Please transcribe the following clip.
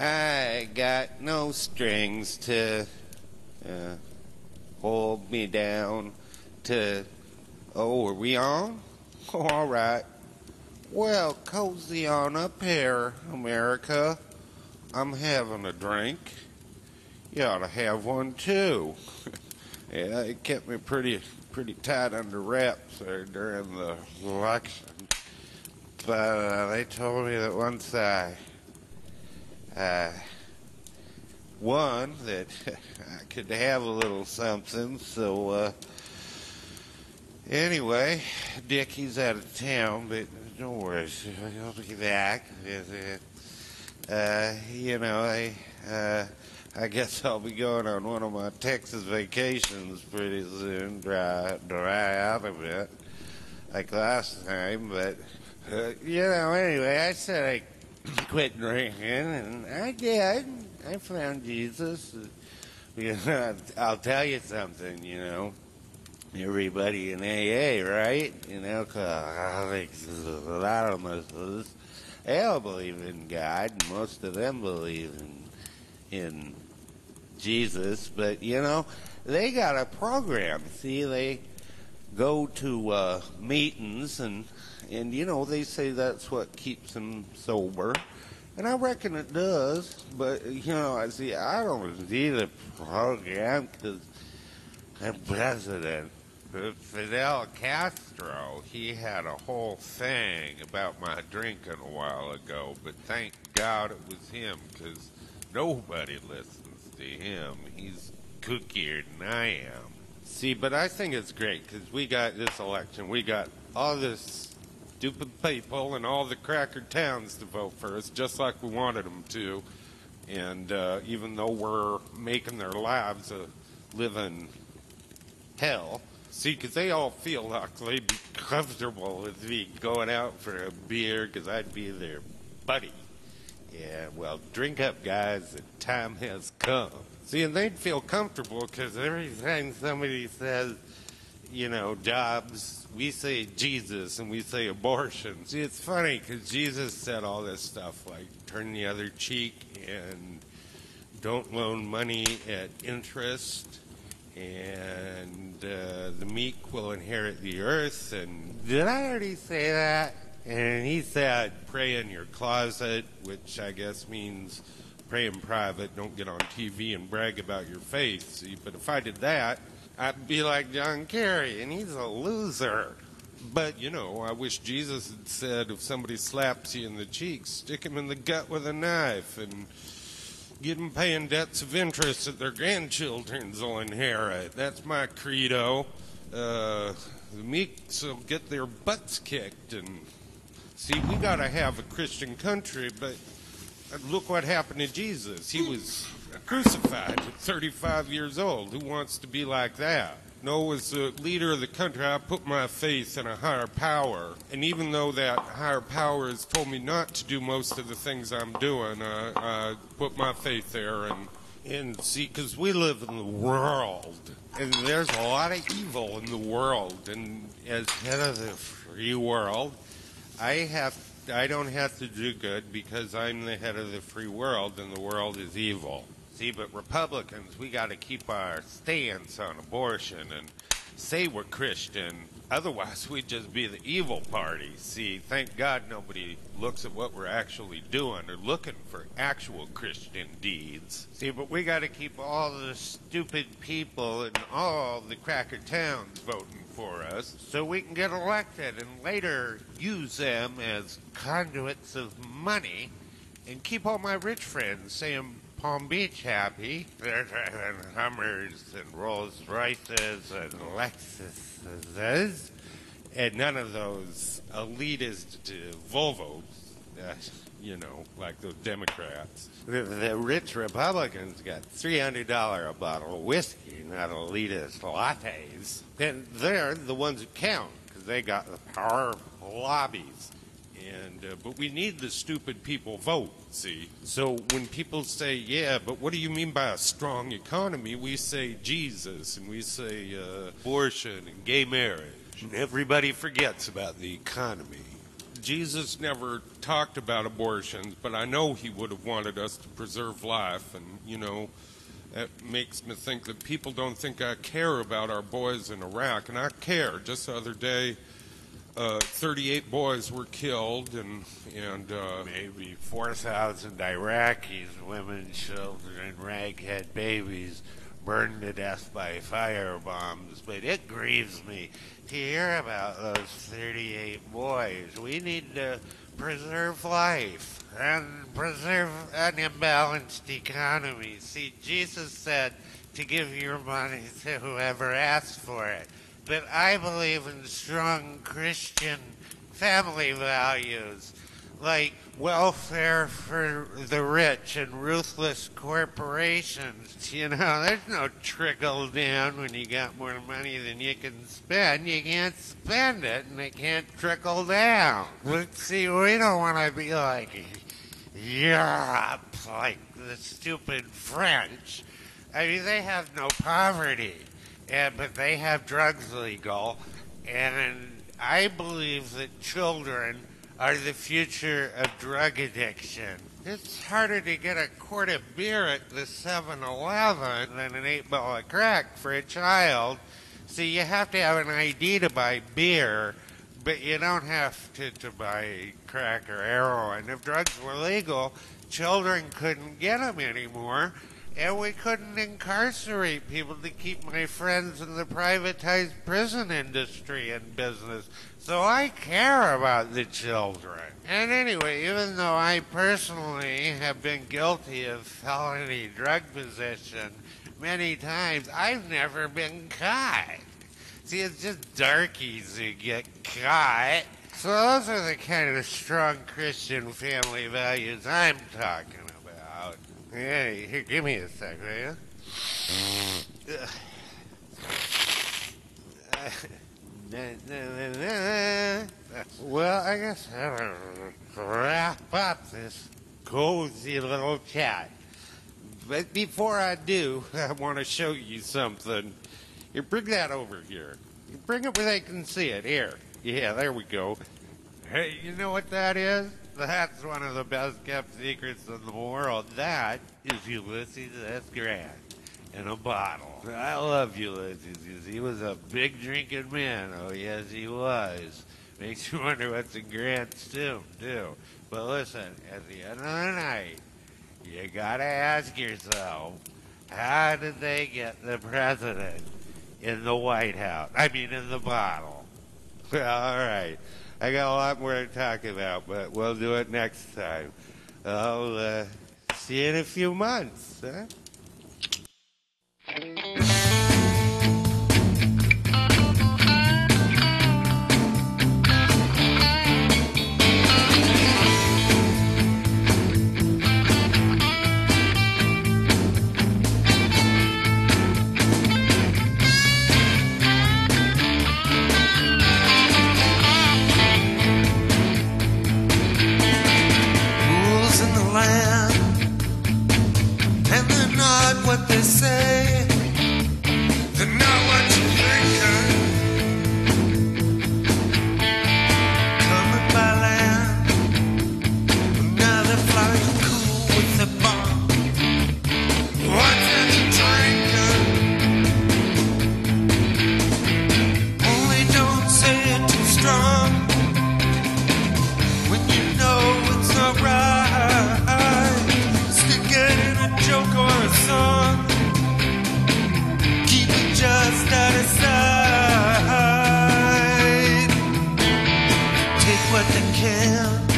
I got no strings to hold me down to... Oh, are we on? Oh, all right. Well, cozy on up here, America. I'm having a drink. You ought to have one, too. Yeah, it kept me pretty tight under wraps there during the election. But they told me that once I won, that I could have a little something. So, anyway, Dickie's out of town, but don't worry, he'll be back. I guess I'll be going on one of my Texas vacations pretty soon, dry out a bit, like last time, but, anyway, I said I quit drinking, and I did. I found Jesus. I'll tell you something, everybody in AA, right? Alcoholics, a lot of them, they all believe in God, and most of them believe in Jesus, but, they got a program. See, they go to meetings, and they say that's what keeps them sober. And I reckon it does, but, I don't need a program because I'm president. Fidel Castro, he had a whole thing about my drinking a while ago, but thank God it was him, because nobody listens to him. He's cookier than I am. See, but I think it's great, because we got this election, we got all this stupid people in all the cracker towns to vote for us, just like we wanted them to. And even though we're making their lives a living hell, see, because they all feel like they'd be comfortable with me going out for a beer, because I'd be their buddy. Yeah, well, drink up, guys. The time has come. See, and they'd feel comfortable, because every time somebody says, jobs, we say Jesus and we say abortion. See, it's funny because Jesus said all this stuff like turn the other cheek and don't loan money at interest, and the meek will inherit the earth. And did I already say that? And he said pray in your closet, which I guess means pray in private, don't get on TV and brag about your faith. See, but if I did that, I'd be like John Kerry, and he's a loser. But, I wish Jesus had said if somebody slaps you in the cheek, stick him in the gut with a knife and get them paying debts of interest that their grandchildren will inherit. That's my credo. The meek will get their butts kicked. And see, we got to have a Christian country, but look what happened to Jesus. He was crucified at 35 years old. Who wants to be like that? No, as the leader of the country, I put my faith in a higher power. And even though that higher power has told me not to do most of the things I'm doing, I put my faith there. And see, because we live in the world, and there's a lot of evil in the world. And as head of the free world, I don't have to do good because I'm the head of the free world, and the world is evil. See, but Republicans, we got to keep our stance on abortion and say we're Christian. Otherwise, we'd just be the evil party. See, thank God nobody looks at what we're actually doing or looking for actual Christian deeds. See, but we got to keep all the stupid people in all the cracker towns voting for us so we can get elected and later use them as conduits of money and keep all my rich friends saying Palm Beach happy. They're driving Hummers and Rolls Royces and Lexuses, and none of those elitist Volvos, like those Democrats. The rich Republicans got $300 a bottle of whiskey, not elitist lattes. And they're the ones who count because they got the power of lobbies. But we need the stupid people vote, see? So when people say, yeah, but what do you mean by a strong economy? We say Jesus, and we say abortion and gay marriage. And everybody forgets about the economy. Jesus never talked about abortions, but I know he would have wanted us to preserve life. And, you know, that makes me think that people don't think I care about our boys in Iraq. And I care. Just the other day, 38 boys were killed, and maybe 4,000 Iraqis, women, children, raghead babies, burned to death by firebombs. But it grieves me to hear about those 38 boys. We need to preserve life and preserve an imbalanced economy. See, Jesus said to give your money to whoever asks for it. But I believe in strong Christian family values, like welfare for the rich and ruthless corporations. You know, there's no trickle down when you got more money than you can spend. You can't spend it, and it can't trickle down. But see, we don't want to be like Europe, like the stupid French. I mean, they have no poverty. But they have drugs legal, and I believe that children are the future of drug addiction. It's harder to get a quart of beer at the 7-Eleven than an 8-ball of crack for a child. So you have to have an ID to buy beer, but you don't have to buy crack or heroin. If drugs were legal, children couldn't get them anymore. And we couldn't incarcerate people to keep my friends in the privatized prison industry in business. So I care about the children. And anyway, even though I personally have been guilty of felony drug possession many times, I've never been caught. See, it's just darkies who get caught. So those are the kind of strong Christian family values I'm talking about. Hey, here, give me a sec, will you? Well, I guess I'll wrap up this cozy little chat. But before I do, I want to show you something. You bring that over here. You bring it where they can see it. Here. Yeah, there we go. Hey, you know what that is? That's one of the best kept secrets in the world. That is Ulysses S. Grant in a bottle. I love Ulysses because he was a big drinking man. Oh, yes, he was. Makes you wonder what's in Grant's tomb, too. But listen, at the end of the night, you gotta ask yourself, how did they get the president in the White House? I mean, in the bottle. Well, all right. I got a lot more to talk about, but we'll do it next time. I'll see you in a few months, huh? What they say, they're not what you're thinking. Coming by land, now they're flying cool with the bomb. What's in the drinking? Only don't say it too strong when you know it's not right. Stick it in a joke or a song. Just out of sight. Take what they can.